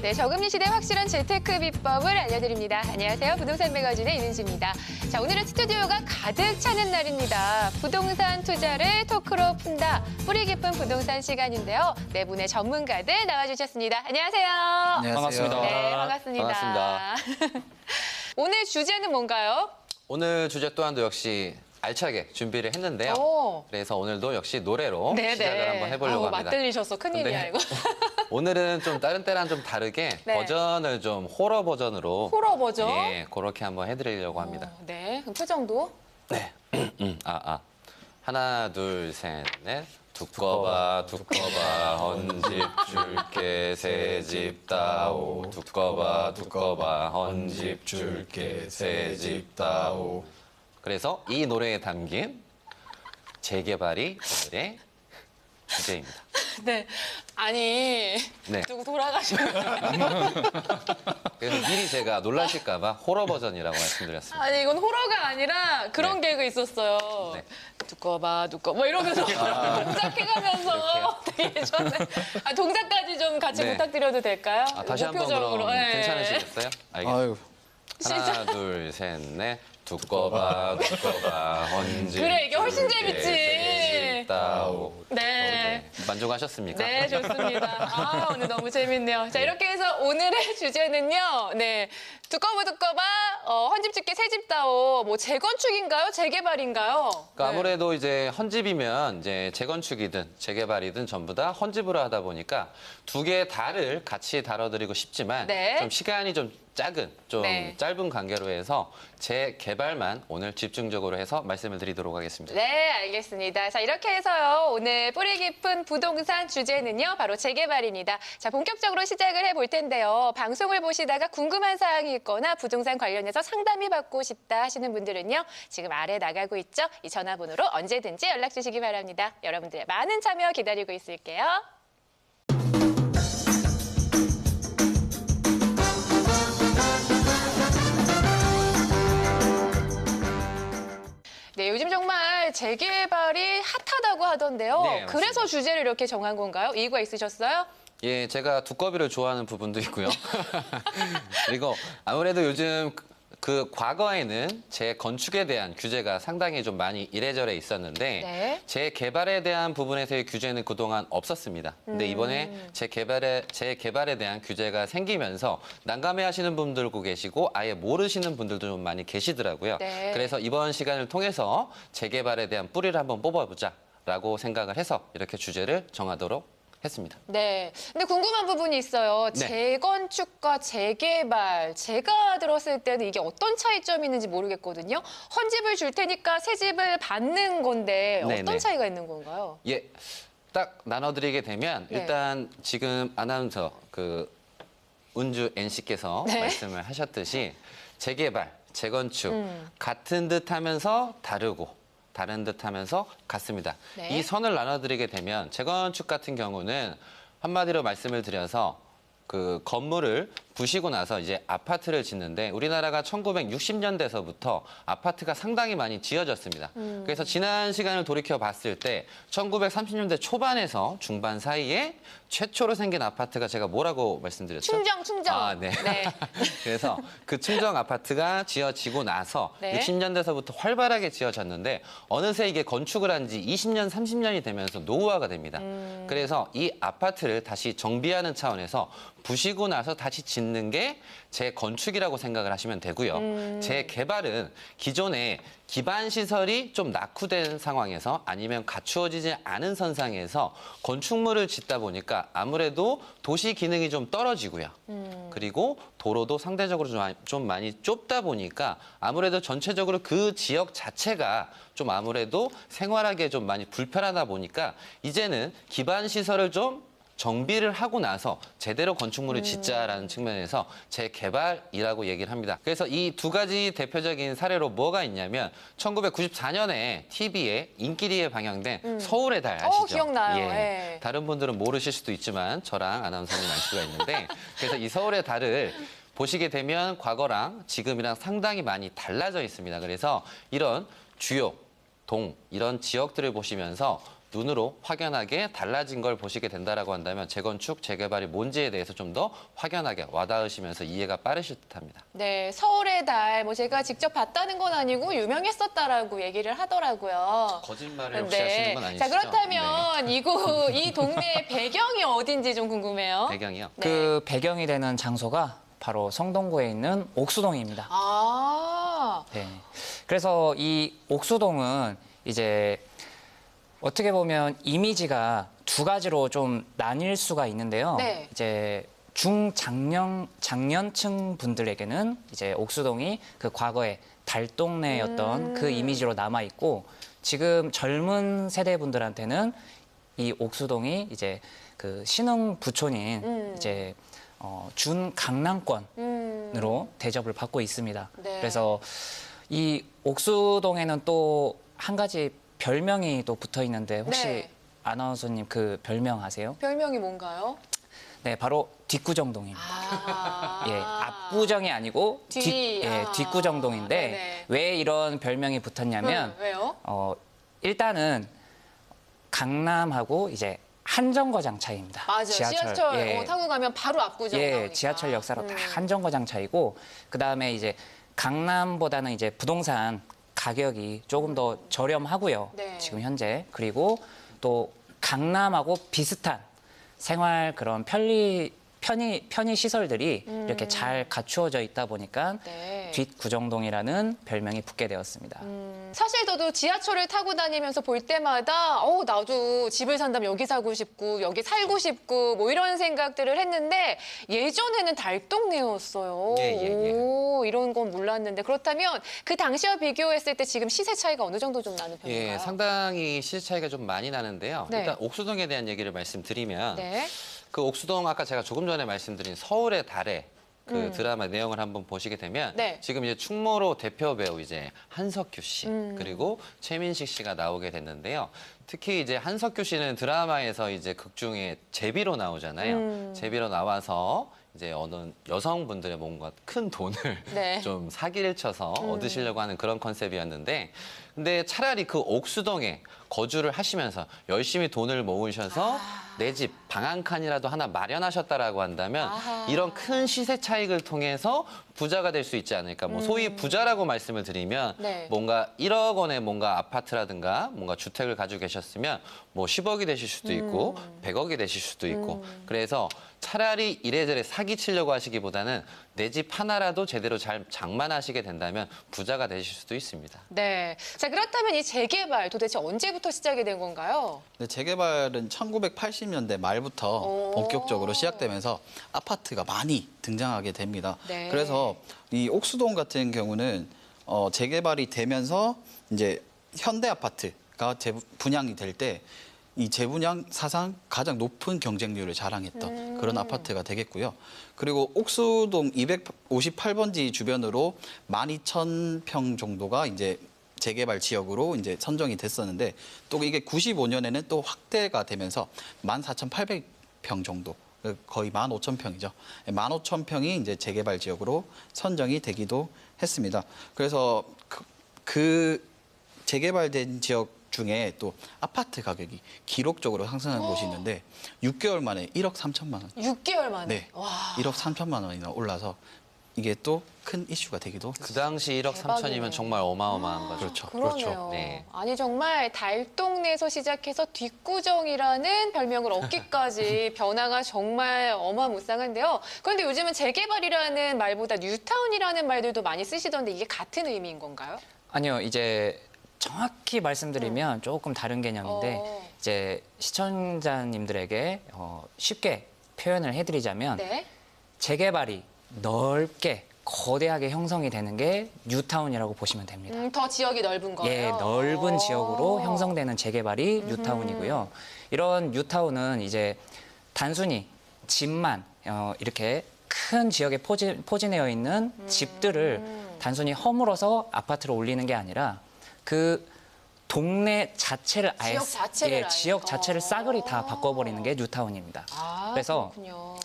네, 저금리 시대 확실한 재테크 비법을 알려드립니다. 안녕하세요. 부동산 매거진의 이은지입니다. 자, 오늘은 스튜디오가 가득 차는 날입니다. 부동산 투자를 토크로 푼다. 뿌리 깊은 부동산 시간인데요. 네 분의 전문가들 나와주셨습니다. 안녕하세요. 안녕하세요. 반갑습니다. 네, 반갑습니다. 반갑습니다. 오늘 주제는 뭔가요? 오늘 주제 또한도 역시 알차게 준비를 했는데요. 오. 그래서 오늘도 역시 노래로 네네. 시작을 한번 해보려고 합니다. 맞들리셔서 큰일이야, 이거. 오늘은 좀 다른 때랑 좀 다르게 네. 버전을 좀 호러 버전으로 호러 버전? 예, 그렇게 한번 해드리려고 합니다. 네, 그럼 표정도. 네. 하나, 둘, 셋, 넷. 두꺼봐, 두꺼봐, 헌집 줄게, 새집 따오. 두꺼봐, 두꺼봐, 헌집 줄게, 새집 따오. 그래서 이 노래에 담긴 재개발이 오늘의 주제입니다. 네. 아니, 네. 누구 돌아가시는 그래서 미리 제가 놀라실까 봐 호러 버전이라고 말씀드렸습니다. 아니, 이건 호러가 아니라 그런 개그 있었어요. 네. 두꺼봐, 뭐 이러면서 동작해가면서 되게 좋네. 아, 동작까지 좀 같이 네. 부탁드려도 될까요? 다시 한번 그럼 목표적으로. 네. 괜찮으시겠어요? 알겠습니다. 아유, 하나, 둘, 셋, 넷. 두꺼봐, 두꺼봐, 헌집. 그래, 이게 훨씬 줄게, 재밌지. 새집 따오. 네. 만족하셨습니까? 네, 좋습니다. 아, 오늘 너무 재밌네요. 자, 이렇게 해서 오늘의 주제는요. 네. 두꺼봐, 헌집 짓게 새집 따오. 뭐 재건축인가요? 재개발인가요? 그러니까 네. 아무래도 이제 헌집이면 이제 재건축이든 재개발이든 전부 다 헌집으로 하다 보니까 두 개의 달을 같이 다뤄드리고 싶지만 네. 좀 시간이 좀 작은, 좀 네. 짧은 관계로 해서 재개발만 오늘 집중적으로 해서 말씀을 드리도록 하겠습니다. 네, 알겠습니다. 자, 이렇게 해서요. 오늘 뿌리 깊은 부동산 주제는요. 바로 재개발입니다. 자, 본격적으로 시작을 해볼 텐데요. 방송을 보시다가 궁금한 사항이 있거나 부동산 관련해서 상담이 받고 싶다 하시는 분들은요. 지금 아래 나가고 있죠. 이 전화번호로 언제든지 연락 주시기 바랍니다. 여러분들의 많은 참여 기다리고 있을게요. 네, 요즘 정말 재개발이 핫하다고 하던데요. 네, 맞습니다. 그래서 주제를 이렇게 정한 건가요? 이유가 있으셨어요? 예, 제가 두꺼비를 좋아하는 부분도 있고요. 그리고 아무래도 요즘 그 과거에는 재건축에 대한 규제가 상당히 좀 많이 이래저래 있었는데 네. 재개발에 대한 부분에서의 규제는 그동안 없었습니다. 근데 이번에 재개발에 대한 규제가 생기면서 난감해하시는 분들도 계시고 아예 모르시는 분들도 좀 많이 계시더라고요. 네. 그래서 이번 시간을 통해서 재개발에 대한 뿌리를 한번 뽑아보자라고 생각을 해서 이렇게 주제를 정하도록 했습니다. 네. 근데 궁금한 부분이 있어요. 네. 재건축과 재개발. 제가 들었을 때는 이게 어떤 차이점이 있는지 모르겠거든요. 헌집을 줄 테니까 새 집을 받는 건데 네, 어떤 네. 차이가 있는 건가요? 예, 딱 나눠드리게 되면 네. 일단 지금 아나운서 은주 NC께서 네. 말씀을 하셨듯이 재개발, 재건축 음. 같은 듯하면서 다른 듯하면서 같습니다. 네. 이 선을 나눠드리게 되면 재건축 같은 경우는 한마디로 말씀을 드려서 그 건물을 부시고 나서 이제 아파트를 짓는데 우리나라가 1960년대서부터 아파트가 상당히 많이 지어졌습니다. 그래서 지난 시간을 돌이켜 봤을 때 1930년대 초반에서 중반 사이에 최초로 생긴 아파트가 제가 뭐라고 말씀드렸죠? 충정. 아, 네. 네. 그래서 그 충정 아파트가 지어지고 나서 네. 60년대서부터 활발하게 지어졌는데 어느새 이게 건축을 한 지 20년, 30년이 되면서 노후화가 됩니다. 그래서 이 아파트를 다시 정비하는 차원에서 부시고 나서 다시 짓는 게 재건축이라고 생각을 하시면 되고요. 재개발은 기존에 기반 시설이 좀 낙후된 상황에서 아니면 갖추어지지 않은 선상에서 건축물을 짓다 보니까 아무래도 도시 기능이 좀 떨어지고요. 그리고 도로도 상대적으로 좀 많이 좁다 보니까 아무래도 전체적으로 그 지역 자체가 좀 아무래도 생활하기에 좀 많이 불편하다 보니까 이제는 기반 시설을 좀 정비를 하고 나서 제대로 건축물을 짓자라는 측면에서 재개발이라고 얘기를 합니다. 그래서 이 두 가지 대표적인 사례로 뭐가 있냐면 1994년에 TV에 인기리에 방영된 서울의 달 아시죠? 기억나요. 예. 네. 다른 분들은 모르실 수도 있지만 저랑 아나운서님 알 수가 있는데 그래서 이 서울의 달을 보시게 되면 과거랑 지금이랑 상당히 많이 달라져 있습니다. 그래서 이런 주요 이런 지역들을 보시면서 눈으로 확연하게 달라진 걸 보시게 된다라고 한다면 재건축, 재개발이 뭔지에 대해서 좀 더 확연하게 와닿으시면서 이해가 빠르실 듯합니다. 네, 서울의 달, 뭐 제가 직접 봤다는 건 아니고 유명했었다라고 얘기를 하더라고요. 거짓말을 혹시 하시는 건 아니시죠? 자, 그렇다면 이 동네의 배경이 어딘지 좀 궁금해요. 네. 배경이요? 네. 그 배경이 되는 장소가 바로 성동구에 있는 옥수동입니다. 아, 네. 그래서 이 옥수동은 이제 어떻게 보면 이미지가 두 가지로 좀 나뉠 수가 있는데요. 네. 이제 장년층 분들에게는 이제 옥수동이 그 과거의 달동네였던 그 이미지로 남아 있고, 지금 젊은 세대 분들한테는 이 옥수동이 이제 그 신흥 부촌인 이제 준 강남권으로 대접을 받고 있습니다. 네. 그래서 이 옥수동에는 또 한 가지 별명이 또 붙어 있는데 혹시 네. 아나운서님 그 별명 아세요? 별명이 뭔가요? 네, 바로 뒷구정동입니다. 아, 예, 압구정이 아니고 뒷구정동인데 네네. 왜 이런 별명이 붙었냐면 왜요? 일단은 강남하고 이제 한정거장 차이입니다. 맞아요. 지하철 예. 타고 가면 바로 압구정 예, 나오니까. 지하철 역사로 딱 한정거장 차이고, 그다음에 이제 강남보다는 이제 부동산 가격이 조금 더 저렴하고요. 네. 지금 현재. 그리고 또 강남하고 비슷한 생활 그런 편의 시설들이 이렇게 잘 갖추어져 있다 보니까 네. 뒷구정동이라는 별명이 붙게 되었습니다. 사실 저도 지하철을 타고 다니면서 볼 때마다 나도 집을 산다면 여기 사고 싶고 여기 살고 싶고 뭐 이런 생각들을 했는데 예전에는 달동네였어요. 예. 오, 이런 건 몰랐는데 그렇다면 그 당시와 비교했을 때 지금 시세 차이가 어느 정도 좀 나는 편인가요? 예, 상당히 시세 차이가 좀 많이 나는데요. 네. 일단 옥수동에 대한 얘기를 말씀드리면 네. 그 옥수동 아까 제가 조금 전에 말씀드린 서울의 달에 그 드라마 내용을 한번 보시게 되면 네. 지금 이제 충무로 대표 배우 이제 한석규 씨 그리고 최민식 씨가 나오게 됐는데요. 특히 이제 한석규 씨는 드라마에서 이제 극 중에 제비로 나오잖아요. 제비로 나와서 이제 어느 여성분들의 뭔가 큰 돈을 네. 좀 사기를 쳐서 얻으시려고 하는 그런 컨셉이었는데, 근데 차라리 그 옥수동에 거주를 하시면서 열심히 돈을 모으셔서 내 집 방 한 칸이라도 하나 마련하셨다라고 한다면 아하. 이런 큰 시세 차익을 통해서 부자가 될 수 있지 않을까. 뭐 소위 부자라고 말씀을 드리면 네. 뭔가 1억 원의 뭔가 아파트라든가 뭔가 주택을 가지고 계셨으면 뭐 10억이 되실 수도 있고 100억이 되실 수도 있고, 그래서 차라리 이래저래 사기치려고 하시기보다는 내 집 하나라도 제대로 잘 장만하시게 된다면 부자가 되실 수도 있습니다. 네. 자, 그렇다면 이 재개발 도대체 언제부터 시작이 된 건가요? 네, 재개발은 1980년대 말부터 오. 본격적으로 시작되면서 아파트가 많이 등장하게 됩니다. 네. 그래서 이 옥수동 같은 경우는 재개발이 되면서 이제 현대 아파트가 분양이 될 때 이 재분양 사상 가장 높은 경쟁률을 자랑했던 그런 아파트가 되겠고요. 그리고 옥수동 258번지 주변으로 12,000평 정도가 이제 재개발 지역으로 이제 선정이 됐었는데, 또 이게 95년에는 또 확대가 되면서 14,800평 정도, 거의 15,000평이죠. 15,000평이 이제 재개발 지역으로 선정이 되기도 했습니다. 그래서 그 재개발된 지역 중에 또 아파트 가격이 기록적으로 상승한 곳이 있는데 6개월 만에 1억 3천만 원. 6개월 만에. 네. 와. 1억 3천만 원이나 올라서 이게 또 큰 이슈가 되기도 그 당시 1억 대박이네. 3천이면 정말 어마어마한 거죠. 그렇죠. 그러네요. 네. 아니 정말 달동네에서 시작해서 뒷구정이라는 별명을 얻기까지 변화가 정말 어마무쌍한데요. 그런데 요즘은 재개발이라는 말보다 뉴타운이라는 말들도 많이 쓰시던데 이게 같은 의미인 건가요? 아니요, 이제 정확히 말씀드리면 조금 다른 개념인데 어. 이제 시청자님들에게 쉽게 표현을 해드리자면 네. 재개발이 넓게 거대하게 형성이 되는 게 뉴타운이라고 보시면 됩니다. 더 지역이 넓은 거예요. 예, 넓은 어. 지역으로 형성되는 재개발이 뉴타운이고요. 이런 뉴타운은 이제 단순히 집만 이렇게 큰 지역에 포진되어 있는 집들을 단순히 허물어서 아파트로 올리는 게 아니라 그 동네 자체를 아예 지역 자체를 아예. 지역 자체를 싸그리 다 바꿔버리는 게 뉴타운입니다. 아, 그래서 그렇군요.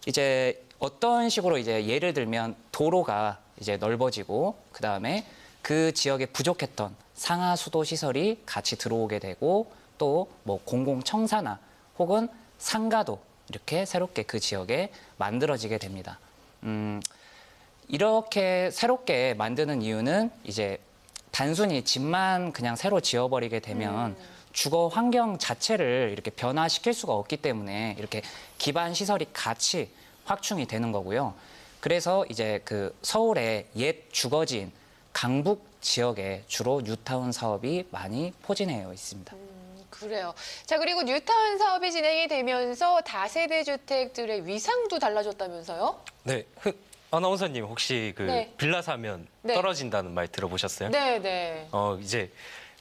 이제 어떤 식으로 이제 예를 들면 도로가 이제 넓어지고 그다음에 그 지역에 부족했던 상하 수도 시설이 같이 들어오게 되고 또 뭐 공공청사나 혹은 상가도 이렇게 새롭게 그 지역에 만들어지게 됩니다. 이렇게 새롭게 만드는 이유는 이제 단순히 집만 그냥 새로 지어버리게 되면 주거 환경 자체를 이렇게 변화시킬 수가 없기 때문에 이렇게 기반 시설이 같이 확충이 되는 거고요. 그래서 이제 그 서울의 옛 주거지인 강북 지역에 주로 뉴타운 사업이 많이 포진해 있습니다. 그래요. 자, 그리고 뉴타운 사업이 진행이 되면서 다세대 주택들의 위상도 달라졌다면서요? 네, 아나운서님 혹시 그 네. 빌라 사면 네. 떨어진다는 말 들어보셨어요? 네, 네. 이제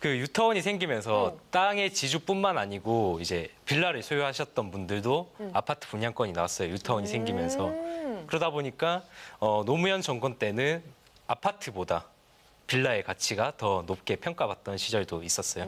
그 뉴타운이 생기면서 땅의 지주뿐만 아니고 이제 빌라를 소유하셨던 분들도 아파트 분양권이 나왔어요. 뉴타운이 생기면서. 그러다 보니까 노무현 정권 때는 아파트보다 빌라의 가치가 더 높게 평가받던 시절도 있었어요.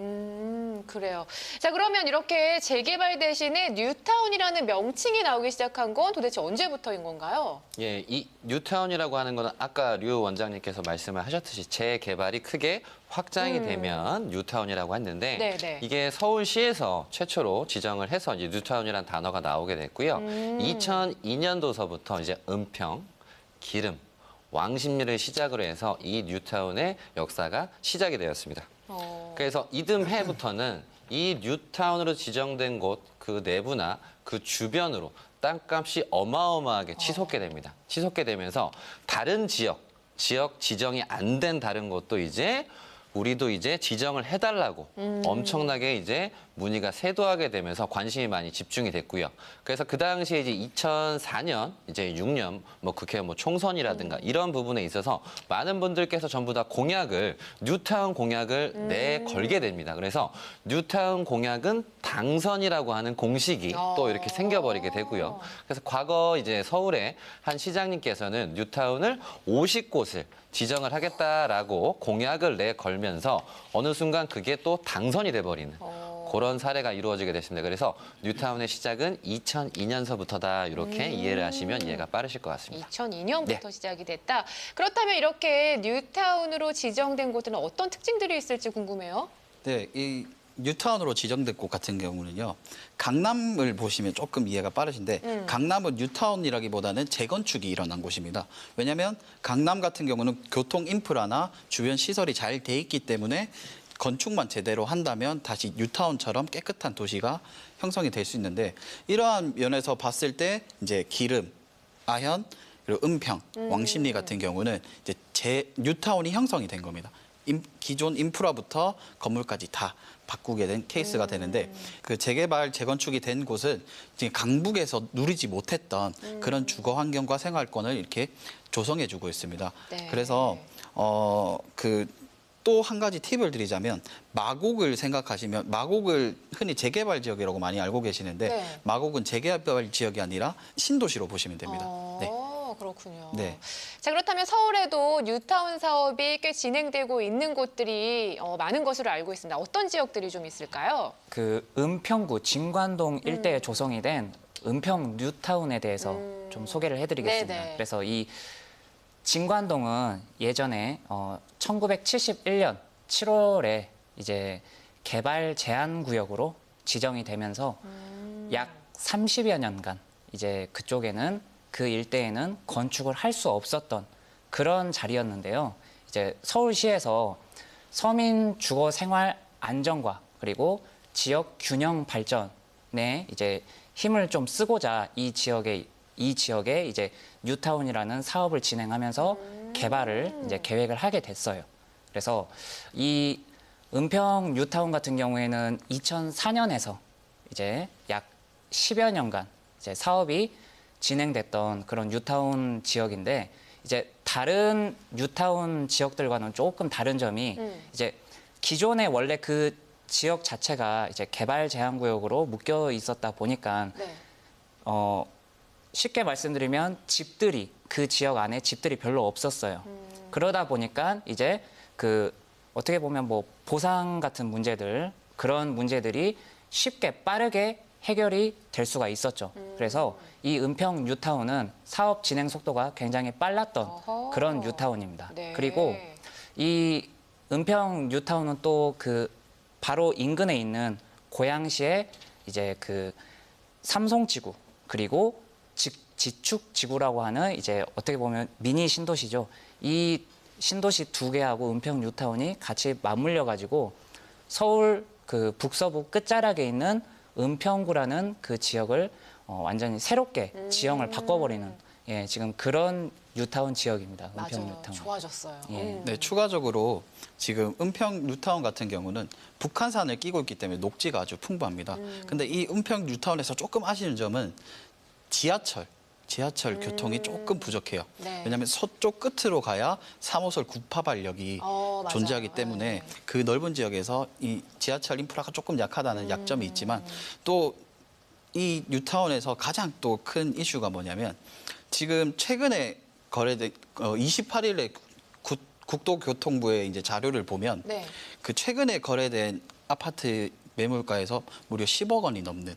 그래요. 자, 그러면 이렇게 재개발 대신에 뉴타운이라는 명칭이 나오기 시작한 건 도대체 언제부터인 건가요? 예, 이 뉴타운이라고 하는 거는 아까 류 원장님께서 말씀을 하셨듯이 재개발이 크게 확장이 되면 뉴타운이라고 했는데 네네. 이게 서울시에서 최초로 지정을 해서 이제 뉴타운이라는 단어가 나오게 됐고요. 2002년도서부터 이제 은평, 기름, 왕십리를 시작으로 해서 이 뉴타운의 역사가 시작이 되었습니다. 그래서 이듬해부터는 이 뉴타운으로 지정된 곳 그 내부나 그 주변으로 땅값이 어마어마하게 치솟게 됩니다. 치솟게 되면서 다른 지역 지정이 안 된 다른 곳도 이제 우리도 이제 지정을 해달라고 엄청나게 이제 문의가 쇄도하게 되면서 관심이 많이 집중이 됐고요. 그래서 그 당시에 이제 2004년, 이제 6년 뭐 국회 뭐 총선이라든가 이런 부분에 있어서 많은 분들께서 전부 다 뉴타운 공약을 내걸게 됩니다. 그래서 뉴타운 공약은 당선이라고 하는 공식이 또 이렇게 생겨버리게 되고요. 그래서 과거 이제 서울의 한 시장님께서는 뉴타운을 50곳을 지정을 하겠다라고 공약을 내걸면서 어느 순간 그게 또 당선이 돼버리는 그런 사례가 이루어지게 됐습니다. 그래서 뉴타운의 시작은 2002년서부터다 이렇게 이해를 하시면 이해가 빠르실 것 같습니다. 2002년부터 시작이 됐다. 그렇다면 이렇게 뉴타운으로 지정된 곳들은 어떤 특징들이 있을지 궁금해요. 네, 이 뉴타운으로 지정된 곳 같은 경우는요. 강남을 보시면 조금 이해가 빠르신데 강남은 뉴타운이라기보다는 재건축이 일어난 곳입니다. 왜냐하면 강남 같은 경우는 교통 인프라나 주변 시설이 잘 돼 있기 때문에 건축만 제대로 한다면 다시 뉴타운처럼 깨끗한 도시가 형성이 될 수 있는데 이러한 면에서 봤을 때 이제 기름, 아현, 그리고 은평, 왕십리 같은 경우는 이제 뉴타운이 형성이 된 겁니다. 기존 인프라부터 건물까지 다 바꾸게 된 케이스가 되는데 그 재개발, 재건축이 된 곳은 지금 강북에서 누리지 못했던 그런 주거 환경과 생활권을 이렇게 조성해주고 있습니다. 네. 그래서 또 한 가지 팁을 드리자면 마곡을 생각하시면 마곡을 흔히 재개발 지역이라고 많이 알고 계시는데 네. 마곡은 재개발 지역이 아니라 신도시로 보시면 됩니다. 네. 그렇군요. 네. 자, 그렇다면 서울에도 뉴타운 사업이 꽤 진행되고 있는 곳들이 많은 것으로 알고 있습니다. 어떤 지역들이 좀 있을까요? 그 은평구 진관동 일대에 조성이 된 은평 뉴타운에 대해서 좀 소개를 해드리겠습니다. 네네. 그래서 이 진관동은 예전에 1971년 7월에 이제 개발 제한 구역으로 지정이 되면서 약 30여 년간 이제 그쪽에는 그 일대에는 건축을 할 수 없었던 그런 자리였는데요. 이제 서울시에서 서민 주거 생활 안정과 그리고 지역 균형 발전에 이제 힘을 좀 쓰고자 이 지역에 이제 뉴타운이라는 사업을 진행하면서 개발을 이제 계획을 하게 됐어요. 그래서 이 은평 뉴타운 같은 경우에는 2004년에서 이제 약 10여 년간 이제 사업이 진행됐던 그런 뉴타운 지역인데 이제 다른 뉴타운 지역들과는 조금 다른 점이 이제 기존에 원래 그 지역 자체가 이제 개발 제한 구역으로 묶여 있었다 보니까 네. 쉽게 말씀드리면 집들이 그 지역 안에 집들이 별로 없었어요. 그러다 보니까 이제 그 어떻게 보면 뭐 보상 같은 문제들 그런 문제들이 쉽게 빠르게 해결이 될 수가 있었죠. 그래서 이 은평 뉴타운은 사업 진행 속도가 굉장히 빨랐던 어허. 그런 뉴타운입니다. 네. 그리고 이 은평 뉴타운은 또 그 바로 인근에 있는 고양시에 이제 그 삼송지구 그리고 지축지구라고 하는 이제 어떻게 보면 미니 신도시죠. 이 신도시 두 개하고 은평 뉴타운이 같이 맞물려 가지고 서울 그 북서부 끝자락에 있는 은평구라는 그 지역을 완전히 새롭게 지형을 바꿔버리는 예, 지금 그런 뉴타운 지역입니다. 은평 맞아요. 뉴타운. 좋아졌어요. 예. 네, 추가적으로 지금 은평 뉴타운 같은 경우는 북한산을 끼고 있기 때문에 녹지가 아주 풍부합니다. 근데 이 은평 뉴타운에서 조금 아쉬운 점은 지하철 교통이 조금 부족해요. 네. 왜냐하면 서쪽 끝으로 가야 3호선 구파발역이 맞아요. 존재하기 때문에 네. 그 넓은 지역에서 이 지하철 인프라가 조금 약하다는 약점이 있지만 또 이 뉴타운에서 가장 또 큰 이슈가 뭐냐면 지금 최근에 거래된 28일에 국토교통부의 이제 자료를 보면 네. 그 최근에 거래된 아파트 매물가에서 무려 10억 원이 넘는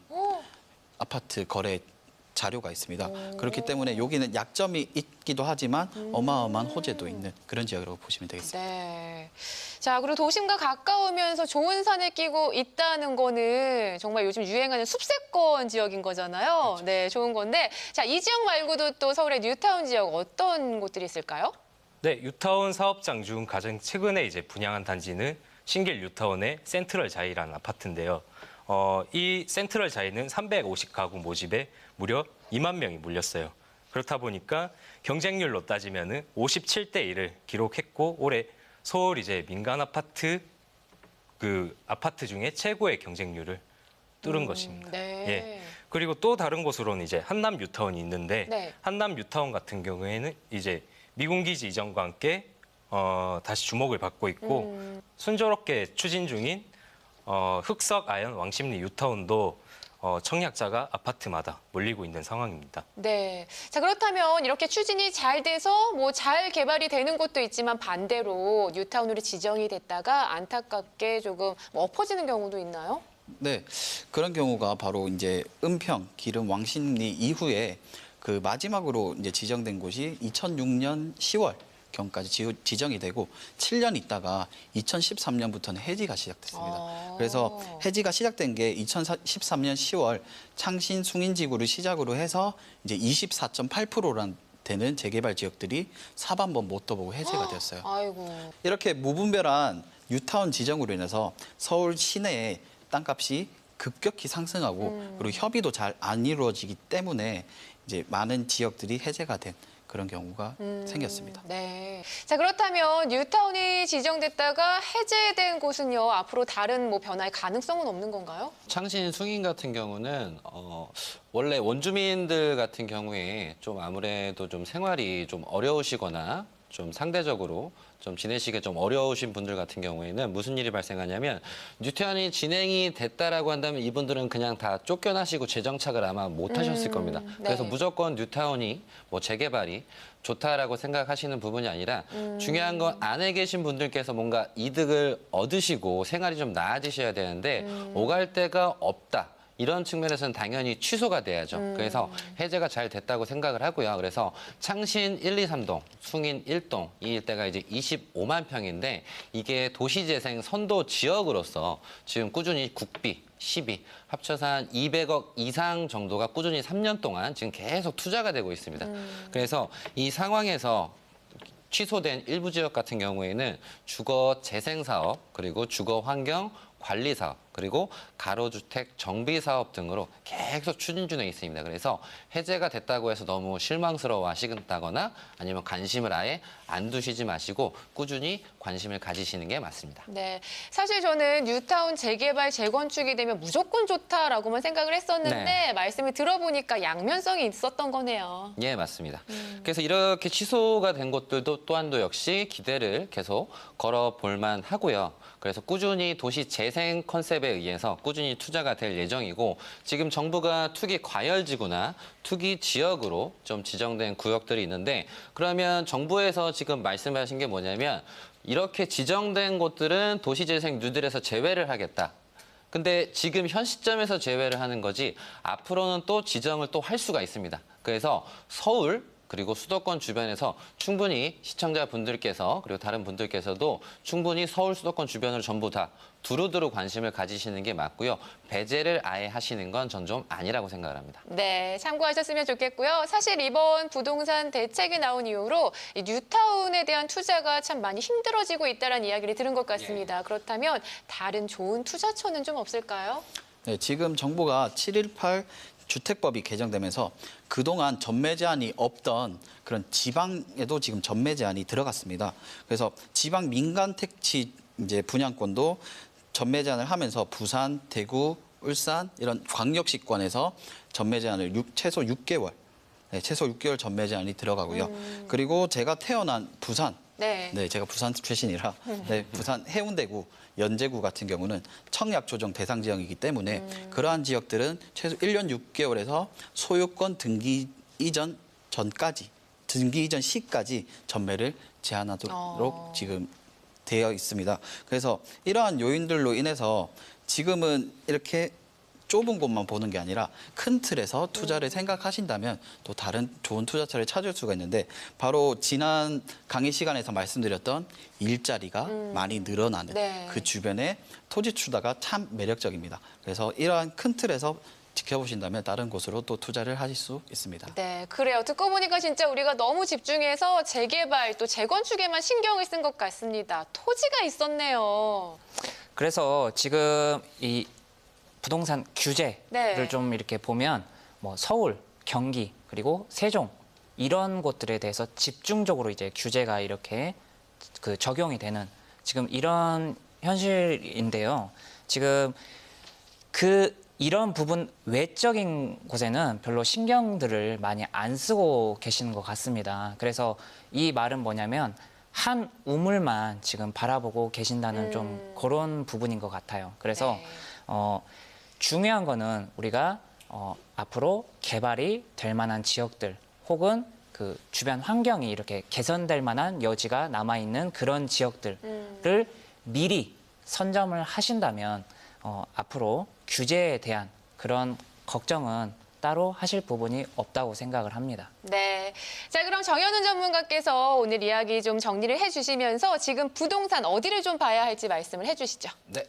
아파트 거래 자료가 있습니다. 그렇기 때문에 여기는 약점이 있기도 하지만 어마어마한 호재도 있는 그런 지역이라고 보시면 되겠습니다. 네. 자, 그리고 도심과 가까우면서 좋은 산을 끼고 있다는 거는 정말 요즘 유행하는 숲세권 지역인 거잖아요. 그렇죠. 네, 좋은 건데. 자, 이 지역 말고도 또 서울의 뉴타운 지역 어떤 곳들이 있을까요? 네, 뉴타운 사업장 중 가장 최근에 이제 분양한 단지는 신길 뉴타운의 센트럴 자이라는 아파트인데요. 이 센트럴 자이는 350가구 모집에 무려 2만 명이 몰렸어요. 그렇다 보니까 경쟁률로 따지면은 57대 1을 기록했고 올해 서울 이제 민간 아파트 그 아파트 중에 최고의 경쟁률을 뚫은 것입니다. 네. 예. 그리고 또 다른 곳으로는 이제 한남 뉴타운이 있는데 네. 한남 뉴타운 같은 경우에는 이제 미군기지 이전과 함께 다시 주목을 받고 있고 순조롭게 추진 중인 흑석 아현 왕십리 뉴타운도 청약자가 아파트마다 몰리고 있는 상황입니다. 네. 자, 그렇다면 이렇게 추진이 잘 돼서 뭐 잘 개발이 되는 곳도 있지만 반대로 뉴타운으로 지정이 됐다가 안타깝게 조금 뭐 엎어지는 경우도 있나요? 네, 그런 경우가 바로 이제 은평, 기름, 왕십리 이후에 그 마지막으로 이제 지정된 곳이 2006년 10월 경까지 지정이 되고 7년 있다가 2013년부터는 해지가 시작됐습니다. 그래서 해지가 시작된 게 2013년 10월 창신 숭인지구를 시작으로 해서 이제 24.8%란 되는 재개발 지역들이 사반번 못 떠보고 해제가 되었어요. 아이고. 이렇게 무분별한 뉴타운 지정으로 인해서 서울 시내의 땅값이 급격히 상승하고 그리고 협의도 잘 안 이루어지기 때문에 이제 많은 지역들이 해제가 된 그런 경우가 생겼습니다. 네. 자, 그렇다면 뉴타운이 지정됐다가 해제된 곳은요, 앞으로 다른 뭐 변화의 가능성은 없는 건가요? 창신 숭인 같은 경우는 원래 원주민들 같은 경우에 좀 아무래도 좀 생활이 좀 어려우시거나 좀 상대적으로 좀 지내시기 좀 어려우신 분들 같은 경우에는 무슨 일이 발생하냐면 뉴타운이 진행이 됐다라고 한다면 이분들은 그냥 다 쫓겨나시고 재정착을 아마 못 하셨을 겁니다. 그래서 네. 무조건 뉴타운이 뭐 재개발이 좋다라고 생각하시는 부분이 아니라 중요한 건 안에 계신 분들께서 뭔가 이득을 얻으시고 생활이 좀 나아지셔야 되는데 오갈 데가 없다. 이런 측면에서는 당연히 취소가 돼야죠. 그래서 해제가 잘 됐다고 생각을 하고요. 그래서 창신 1, 2, 3동, 숭인 1동 이 일대가 이제 25만 평인데 이게 도시재생 선도 지역으로서 지금 꾸준히 국비, 시비 합쳐서 한 200억 이상 정도가 꾸준히 3년 동안 지금 계속 투자가 되고 있습니다. 그래서 이 상황에서 취소된 일부 지역 같은 경우에는 주거 재생 사업 그리고 주거 환경 관리 사업 그리고 가로주택 정비 사업 등으로 계속 추진 중에 있습니다. 그래서 해제가 됐다고 해서 너무 실망스러워 하시다거나 아니면 관심을 아예 안 두시지 마시고 꾸준히 관심을 가지시는 게 맞습니다. 네. 사실 저는 뉴타운 재개발, 재건축이 되면 무조건 좋다라고만 생각을 했었는데 네. 말씀을 들어보니까 양면성이 있었던 거네요. 예, 맞습니다. 그래서 이렇게 취소가 된 곳들도 또한도 역시 기대를 계속 걸어볼 만하고요. 그래서 꾸준히 도시 재생 컨셉에 의해서 꾸준히 투자가 될 예정이고 지금 정부가 투기 과열지구나 투기 지역으로 좀 지정된 구역들이 있는데 그러면 정부에서 지금 말씀하신 게 뭐냐면 이렇게 지정된 곳들은 도시재생 뉴딜에서 제외를 하겠다. 근데 지금 현 시점에서 제외를 하는 거지 앞으로는 또 지정을 또 할 수가 있습니다. 그래서 서울 그리고 수도권 주변에서 충분히 시청자분들께서 그리고 다른 분들께서도 충분히 서울 수도권 주변을 전부 다 두루두루 관심을 가지시는 게 맞고요. 배제를 아예 하시는 건 전 좀 아니라고 생각을 합니다. 네, 참고하셨으면 좋겠고요. 사실 이번 부동산 대책이 나온 이후로 이 뉴타운에 대한 투자가 참 많이 힘들어지고 있다는 이야기를 들은 것 같습니다. 그렇다면 다른 좋은 투자처는 좀 없을까요? 네, 지금 정부가 7.18 주택법이 개정되면서 그동안 전매 제한이 없던 그런 지방에도 지금 전매 제한이 들어갔습니다. 그래서 지방 민간 택지 이제 분양권도 전매 제한을 하면서 부산, 대구, 울산 이런 광역시권에서 전매 제한을 최소 6개월, 최소 6개월 전매 제한이 들어가고요. 그리고 제가 태어난 부산, 네. 제가 부산 출신이라 부산 해운대구, 연제구 같은 경우는 청약 조정 대상 지역이기 때문에 그러한 지역들은 최소 1년 6개월에서 소유권 등기 이전 시까지 전매를 제한하도록 지금 되어 있습니다. 그래서 이러한 요인들로 인해서 지금은 이렇게 좁은 곳만 보는 게 아니라 큰 틀에서 투자를 생각하신다면 또 다른 좋은 투자처를 찾을 수가 있는데 바로 지난 강의 시간에서 말씀드렸던 일자리가 많이 늘어나는 네. 그 주변에 토지 투자가 참 매력적입니다. 그래서 이러한 큰 틀에서 지켜보신다면 다른 곳으로 또 투자를 하실 수 있습니다. 네, 그래요. 듣고 보니까 진짜 우리가 너무 집중해서 재개발 또 재건축에만 신경을 쓴 것 같습니다. 토지가 있었네요. 그래서 지금 이 부동산 규제를 네. 좀 이렇게 보면 뭐 서울, 경기 그리고 세종 이런 곳들에 대해서 집중적으로 이제 규제가 이렇게 그 적용이 되는 지금 이런 현실인데요. 지금 이런 부분 외적인 곳에는 별로 신경들을 많이 안 쓰고 계시는 것 같습니다. 그래서 이 말은 뭐냐면 한 우물만 지금 바라보고 계신다는 좀 그런 부분인 것 같아요. 그래서 네. 중요한 거는 우리가 앞으로 개발이 될 만한 지역들 혹은 그 주변 환경이 이렇게 개선될 만한 여지가 남아있는 그런 지역들을 미리 선점을 하신다면 앞으로 규제에 대한 그런 걱정은 따로 하실 부분이 없다고 생각을 합니다. 네. 자, 그럼 정현훈 전문가께서 오늘 이야기 좀 정리를 해주시면서 지금 부동산 어디를 좀 봐야 할지 말씀을 해주시죠. 네.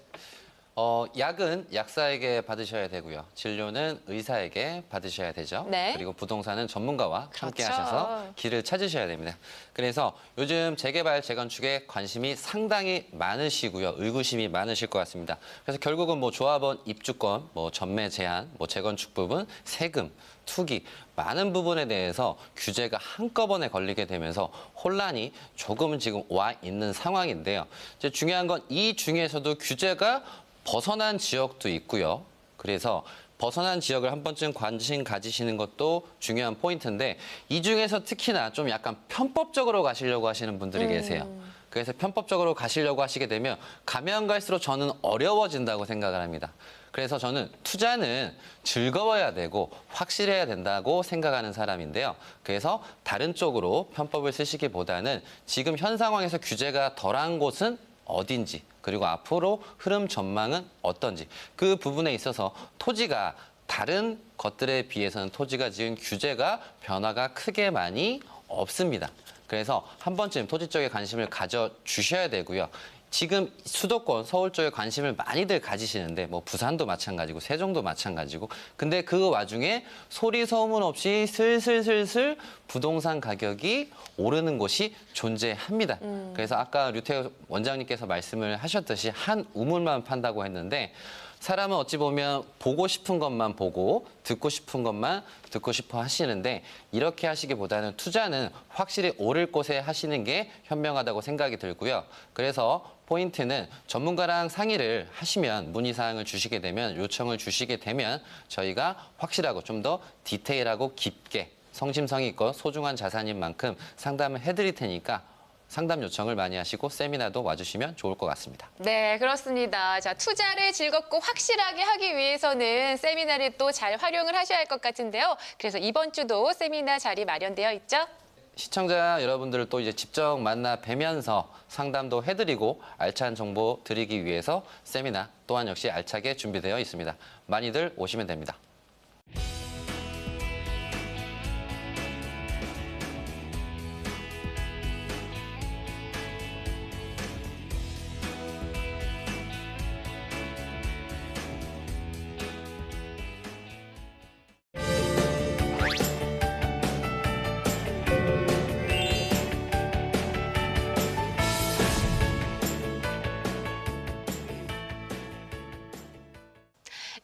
약은 약사에게 받으셔야 되고요. 진료는 의사에게 받으셔야 되죠. 네. 그리고 부동산은 전문가와 함께 그렇죠. 하셔서 길을 찾으셔야 됩니다. 그래서 요즘 재개발, 재건축에 관심이 상당히 많으시고요. 의구심이 많으실 것 같습니다. 그래서 결국은 뭐 조합원 입주권, 뭐 전매 제한, 뭐 재건축 부분, 세금, 투기 많은 부분에 대해서 규제가 한꺼번에 걸리게 되면서 혼란이 조금은 지금 와 있는 상황인데요. 이제 중요한 건 이 중에서도 규제가 벗어난 지역도 있고요. 그래서 벗어난 지역을 한 번쯤 관심 가지시는 것도 중요한 포인트인데 이 중에서 특히나 좀 약간 편법적으로 가시려고 하시는 분들이 계세요. 그래서 편법적으로 가시려고 하시게 되면 가면 갈수록 저는 어려워진다고 생각을 합니다. 그래서 저는 투자는 즐거워야 되고 확실해야 된다고 생각하는 사람인데요. 그래서 다른 쪽으로 편법을 쓰시기보다는 지금 현 상황에서 규제가 덜한 곳은 어딘지 그리고 앞으로 흐름 전망은 어떤지 그 부분에 있어서 토지가 다른 것들에 비해서는 토지가 지금 규제가 변화가 크게 많이 없습니다. 그래서 한 번쯤 토지 쪽에 관심을 가져주셔야 되고요. 지금 수도권, 서울 쪽에 관심을 많이들 가지시는데 뭐 부산도 마찬가지고 세종도 마찬가지고 근데 그 와중에 소리 소문 없이 슬슬슬슬 부동산 가격이 오르는 곳이 존재합니다. 그래서 아까 류태우 원장님께서 말씀을 하셨듯이 한 우물만 판다고 했는데 사람은 어찌 보면 보고 싶은 것만 보고 듣고 싶은 것만 듣고 싶어 하시는데 이렇게 하시기보다는 투자는 확실히 오를 곳에 하시는 게 현명하다고 생각이 들고요. 그래서 포인트는 전문가랑 상의를 하시면 문의사항을 주시게 되면 요청을 주시게 되면 저희가 확실하고 좀 더 디테일하고 깊게 성심성의 있고 소중한 자산인 만큼 상담을 해드릴 테니까 상담 요청을 많이 하시고 세미나도 와주시면 좋을 것 같습니다. 네, 그렇습니다. 자, 투자를 즐겁고 확실하게 하기 위해서는 세미나를 또 잘 활용을 하셔야 할 것 같은데요. 그래서 이번 주도 세미나 자리 마련되어 있죠? 시청자 여러분들을 또 이제 직접 만나 뵈면서 상담도 해드리고 알찬 정보 드리기 위해서 세미나 또한 역시 알차게 준비되어 있습니다. 많이들 오시면 됩니다.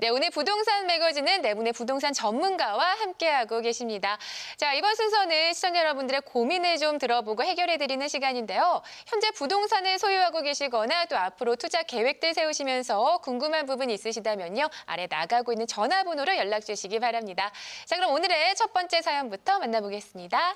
네, 오늘 부동산 매거진은 네 분의 부동산 전문가와 함께하고 계십니다. 자, 이번 순서는 시청자 여러분들의 고민을 좀 들어보고 해결해드리는 시간인데요. 현재 부동산을 소유하고 계시거나 또 앞으로 투자 계획들 세우시면서 궁금한 부분 있으시다면요. 아래 나가고 있는 전화번호로 연락 주시기 바랍니다. 자, 그럼 오늘의 첫 번째 사연부터 만나보겠습니다.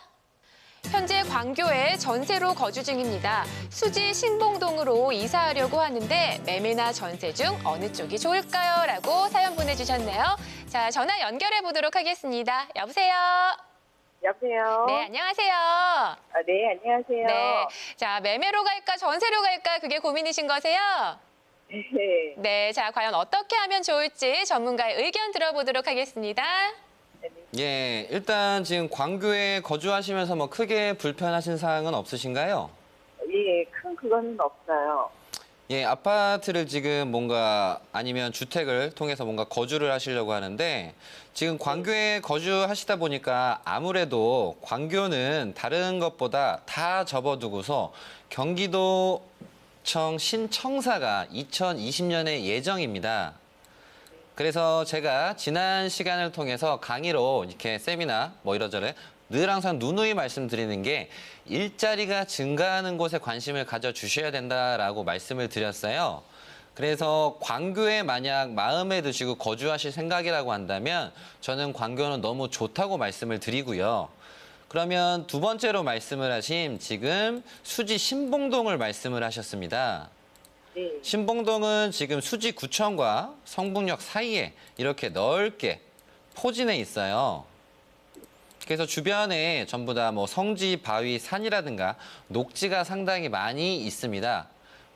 현재 광교에 전세로 거주 중입니다. 수지 신봉동으로 이사하려고 하는데 매매나 전세 중 어느 쪽이 좋을까요? 라고 사연 보내주셨네요. 자, 전화 연결해 보도록 하겠습니다. 여보세요? 여보세요? 네, 안녕하세요. 네, 안녕하세요. 네, 자, 매매로 갈까 전세로 갈까 그게 고민이신 거세요? 네. 네, 자, 과연 어떻게 하면 좋을지 전문가의 의견 들어보도록 하겠습니다. 예, 일단 지금 광교에 거주하시면서 뭐 크게 불편하신 사항은 없으신가요? 예, 큰 그거는 없어요. 예, 아파트를 지금 뭔가 아니면 주택을 통해서 뭔가 거주를 하시려고 하는데 지금 광교에 거주하시다 보니까 아무래도 광교는 다른 것보다 다 접어두고서 경기도청 신청사가 2020년에 예정입니다. 그래서 제가 지난 시간을 통해서 강의로 이렇게 세미나 뭐 이러저래 늘 항상 누누이 말씀드리는 게 일자리가 증가하는 곳에 관심을 가져주셔야 된다라고 말씀을 드렸어요. 그래서 광교에 만약 마음에 드시고 거주하실 생각이라고 한다면 저는 광교는 너무 좋다고 말씀을 드리고요. 그러면 두 번째로 말씀을 하신 지금 수지 신봉동을 말씀을 하셨습니다. 네. 신봉동은 지금 수지구청과 성북역 사이에 이렇게 넓게 포진해 있어요. 그래서 주변에 전부 다 뭐 성지, 바위, 산이라든가 녹지가 상당히 많이 있습니다.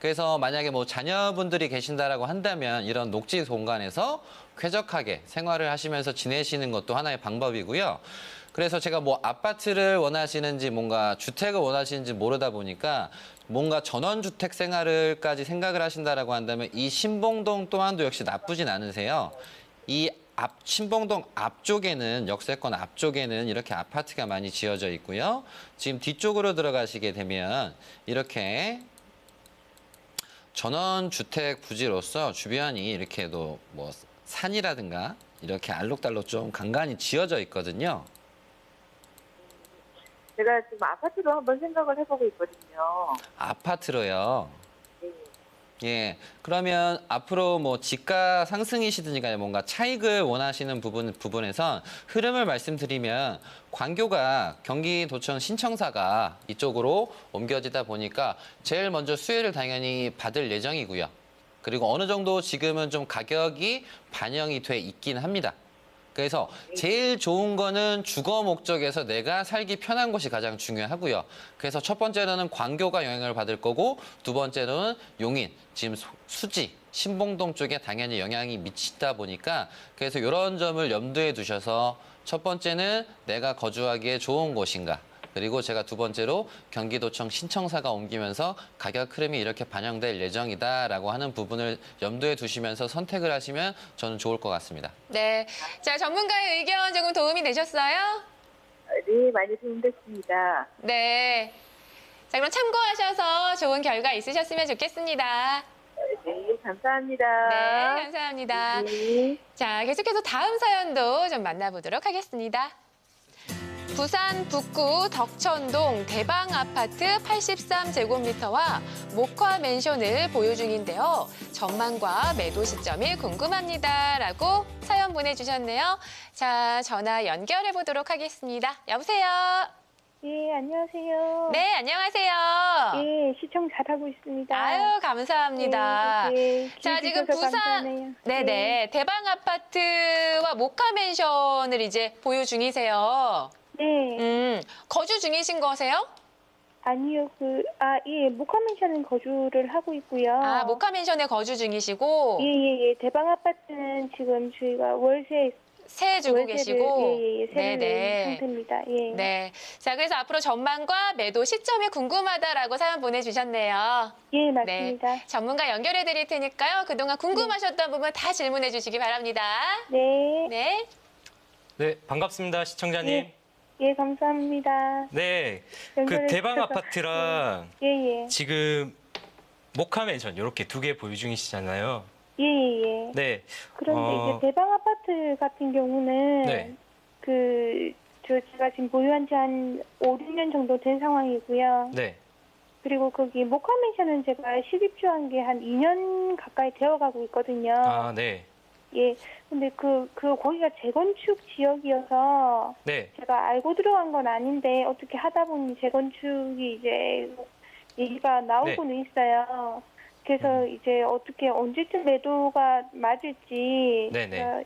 그래서 만약에 뭐 자녀분들이 계신다라고 한다면 이런 녹지 공간에서 쾌적하게 생활을 하시면서 지내시는 것도 하나의 방법이고요. 그래서 제가 뭐 아파트를 원하시는지 뭔가 주택을 원하시는지 모르다 보니까 뭔가 전원주택 생활을까지 생각을 하신다라고 한다면 이 신봉동 또한도 역시 나쁘진 않으세요. 이 신봉동 앞쪽에는 역세권 앞쪽에는 이렇게 아파트가 많이 지어져 있고요. 지금 뒤쪽으로 들어가시게 되면 이렇게 전원주택 부지로서 주변이 이렇게도 뭐 산이라든가 이렇게 알록달록 좀 간간히 지어져 있거든요. 제가 지금 아파트로 한번 생각을 해보고 있거든요. 아파트로요. 네. 예, 그러면 앞으로 뭐 지가 상승이시든지 간에 뭔가 차익을 원하시는 부분에선 흐름을 말씀드리면 광교가 경기도청 신청사가 이쪽으로 옮겨지다 보니까 제일 먼저 수혜를 당연히 받을 예정이고요. 그리고 어느 정도 지금은 좀 가격이 반영이 돼 있긴 합니다. 그래서 제일 좋은 거는 주거 목적에서 내가 살기 편한 곳이 가장 중요하고요. 그래서 첫 번째로는 광교가 영향을 받을 거고 두 번째로는 용인, 지금 수지, 신봉동 쪽에 당연히 영향이 미치다 보니까 그래서 이런 점을 염두에 두셔서 첫 번째는 내가 거주하기에 좋은 곳인가. 그리고 제가 두 번째로 경기도청 신청사가 옮기면서 가격 흐름이 이렇게 반영될 예정이다라고 하는 부분을 염두에 두시면서 선택을 하시면 저는 좋을 것 같습니다. 네, 자, 전문가의 의견 조금 도움이 되셨어요? 네, 많이 도움됐습니다. 네. 자, 그럼 참고하셔서 좋은 결과 있으셨으면 좋겠습니다. 네, 감사합니다. 네, 감사합니다. 네. 자, 계속해서 다음 사연도 좀 만나보도록 하겠습니다. 부산 북구 덕천동 대방 아파트 83제곱미터와 목화 맨션을 보유 중인데요. 전망과 매도 시점이 궁금합니다. 라고 사연 보내주셨네요. 자, 전화 연결해 보도록 하겠습니다. 여보세요? 예, 안녕하세요. 네, 안녕하세요. 예, 시청 잘하고 있습니다. 아유, 감사합니다. 예, 자, 지금 기회주셔서 부산, 감사하네요. 네네, 대방 아파트와 목화 맨션을 이제 보유 중이세요. 네. 거주 중이신 거세요? 아니요, 예, 목화맨션은 거주를 하고 있고요. 아, 목화 맨션에 거주 중이시고 예. 대방 아파트는 지금 저희가 월세 세 주고 월세를, 계시고. 세를 낸 상태입니다. 예. 네. 자, 그래서 앞으로 전망과 매도 시점이 궁금하다라고 사연 보내주셨네요. 예, 네. 맞습니다. 전문가 연결해 드릴 테니까요. 그동안 궁금하셨던 부분 다 질문해 주시기 바랍니다. 네. 네. 네, 반갑습니다, 시청자님. 예. 예, 감사합니다. 네, 그 연결해 대방 주셔서. 아파트랑 예. 지금 목화 맨션 이렇게 두 개 보유 중이시잖아요. 예, 예, 예. 네. 그런데 이제 대방 아파트 같은 경우는 네. 제가 지금 보유한 지 한 5, 6년 정도 된 상황이고요. 네. 그리고 거기 모카맨션은 제가 실입주한 게 한 2년 가까이 되어가고 있거든요. 아, 네. 예. 근데 거기가 재건축 지역이어서 네. 제가 알고 들어간 건 아닌데 어떻게 하다 보니 재건축이 이제 얘기가 나오고는 있어요. 그래서 이제 어떻게 언제쯤 매도가 맞을지 네네.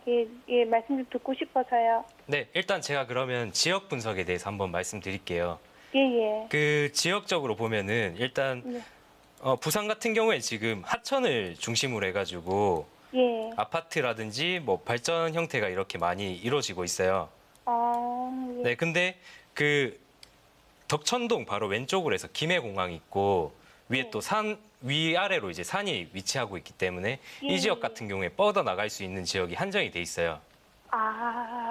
예, 말씀 좀 듣고 싶어서요. 네. 일단 제가 그러면 지역 분석에 대해서 한번 말씀드릴게요. 예, 예. 그 지역적으로 보면은 일단 네. 부산 같은 경우에 지금 하천을 중심으로 해가지고 예. 아파트라든지 뭐 발전 형태가 이렇게 많이 이루어지고 있어요. 아, 예. 네, 근데 그 덕천동 바로 왼쪽으로 해서 김해공항이 있고 위에 또 산 위아래로 이제 산이 위치하고 있기 때문에 예. 이 지역 같은 경우에 뻗어 나갈 수 있는 지역이 한정이 돼 있어요.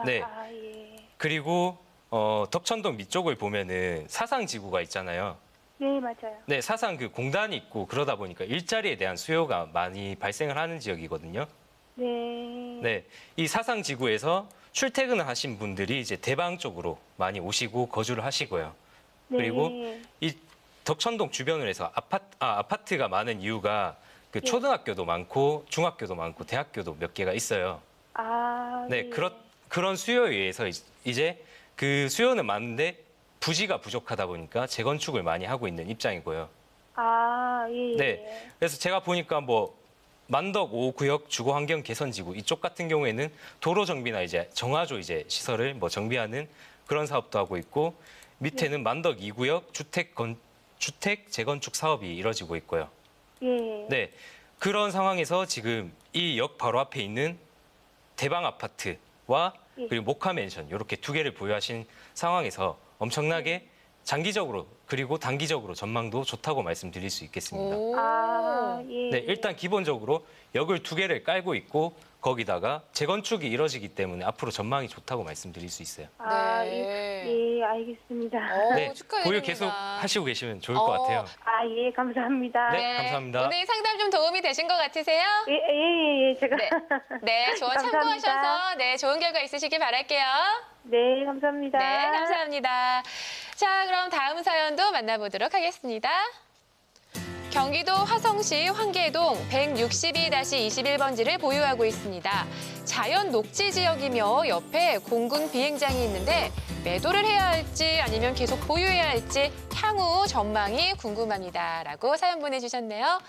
네. 예. 그리고 덕천동 밑쪽을 보면은 사상지구가 있잖아요. 예, 맞아요. 네, 사상 그 공단이 있고 그러다 보니까 일자리에 대한 수요가 많이 발생을 하는 지역이거든요. 네. 네, 이 사상 지구에서 출퇴근을 하신 분들이 이제 대방 쪽으로 많이 오시고 거주를 하시고요. 네. 그리고 이 덕천동 주변을 해서 아파트가 많은 이유가 그 예. 초등학교도 많고 중학교도 많고 대학교도 몇 개가 있어요. 아, 네, 예. 그런 수요에 의해서 이제 그 수요는 많은데 부지가 부족하다 보니까 재건축을 많이 하고 있는 입장이고요. 아, 예. 네, 그래서 제가 보니까 뭐 만덕 5구역 주거환경 개선지구 이쪽 같은 경우에는 도로 정비나 이제 정화조 이제 시설을 뭐 정비하는 그런 사업도 하고 있고 밑에는 만덕 2구역 주택 재건축 사업이 이뤄지고 있고요. 예. 네, 그런 상황에서 지금 이 역 바로 앞에 있는 대방 아파트와 예. 그리고 모카맨션 이렇게 두 개를 보유하신 상황에서 엄청나게 장기적으로 그리고 단기적으로 전망도 좋다고 말씀드릴 수 있겠습니다. 오. 아, 예. 네, 일단 기본적으로 역을 두 개를 깔고 있고 거기다가 재건축이 이뤄지기 때문에 앞으로 전망이 좋다고 말씀드릴 수 있어요. 아, 네. 예, 알겠습니다. 네, 축하드립니다. 보유 계속 하시고 계시면 좋을 것 같아요. 아, 예, 감사합니다. 네, 감사합니다. 오늘 상담 좀 도움이 되신 것 같으세요? 예, 예, 예, 제가. 네. 네, 조언 감사합니다. 참고하셔서 네, 좋은 결과 있으시길 바랄게요. 네, 감사합니다. 네, 감사합니다. 자, 그럼 다음 사연도 만나보도록 하겠습니다. 경기도 화성시 황계동 162-21번지를 보유하고 있습니다. 자연 녹지 지역이며 옆에 공군 비행장이 있는데 매도를 해야 할지 아니면 계속 보유해야 할지 향후 전망이 궁금합니다. 라고 사연 보내주셨네요.